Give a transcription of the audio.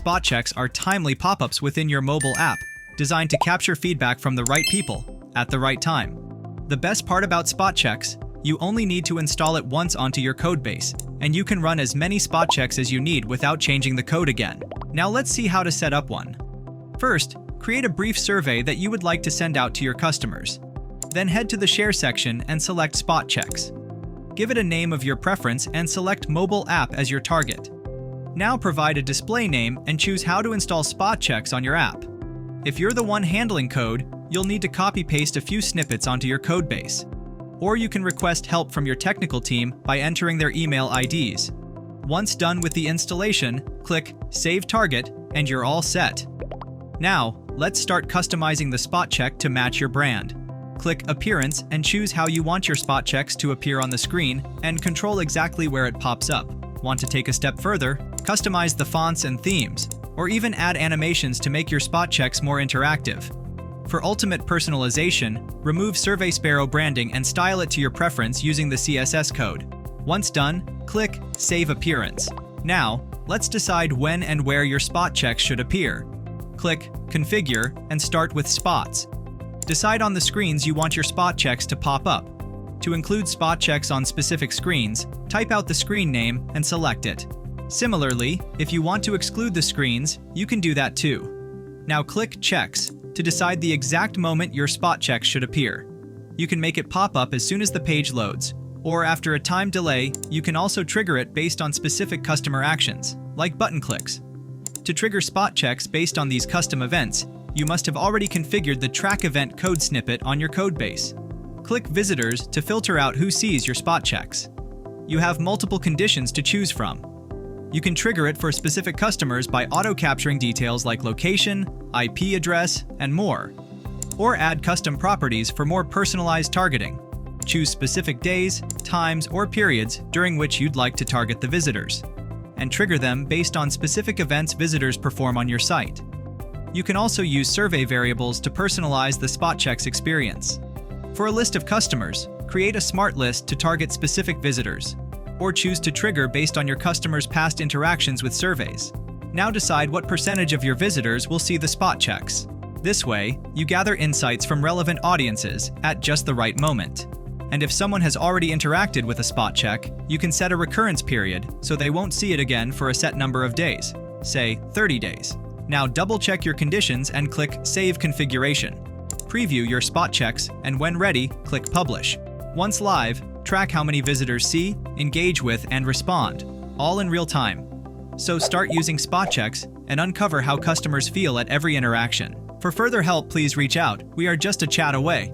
SpotChecks are timely pop-ups within your mobile app, designed to capture feedback from the right people at the right time. The best part about SpotChecks, you only need to install it once onto your codebase, and you can run as many SpotChecks as you need without changing the code again. Now let's see how to set up one. First, create a brief survey that you would like to send out to your customers. Then head to the Share section and select SpotChecks. Give it a name of your preference and select Mobile App as your target. Now provide a display name and choose how to install SpotChecks on your app. If you're the one handling code, you'll need to copy-paste a few snippets onto your codebase. Or you can request help from your technical team by entering their email IDs. Once done with the installation, click Save Target and you're all set. Now, let's start customizing the SpotCheck to match your brand. Click Appearance and choose how you want your SpotChecks to appear on the screen and control exactly where it pops up. Want to take a step further? Customize the fonts and themes, or even add animations to make your SpotChecks more interactive. For ultimate personalization, remove Survey Sparrow branding and style it to your preference using the CSS code. Once done, click Save Appearance. Now, let's decide when and where your SpotChecks should appear. Click Configure and start with Spots. Decide on the screens you want your SpotChecks to pop up. To include SpotChecks on specific screens, type out the screen name and select it. Similarly, if you want to exclude the screens, you can do that too. Now click Checks to decide the exact moment your SpotChecks should appear. You can make it pop up as soon as the page loads, or after a time delay, you can also trigger it based on specific customer actions, like button clicks. To trigger SpotChecks based on these custom events, you must have already configured the track event code snippet on your codebase. Click Visitors to filter out who sees your SpotChecks. You have multiple conditions to choose from. You can trigger it for specific customers by auto-capturing details like location, IP address, and more. Or add custom properties for more personalized targeting. Choose specific days, times, or periods during which you'd like to target the visitors, and trigger them based on specific events visitors perform on your site. You can also use survey variables to personalize the SpotChecks experience. For a list of customers, create a smart list to target specific visitors, or choose to trigger based on your customers' past interactions with surveys. Now decide what percentage of your visitors will see the SpotChecks. This way, you gather insights from relevant audiences at just the right moment. And if someone has already interacted with a SpotCheck, you can set a recurrence period so they won't see it again for a set number of days, say 30 days. Now double-check your conditions and click Save Configuration. Preview your SpotChecks, and when ready, click Publish. Once live, track how many visitors see, engage with, and respond, all in real time. So start using SpotChecks and uncover how customers feel at every interaction. For further help, please reach out. We are just a chat away.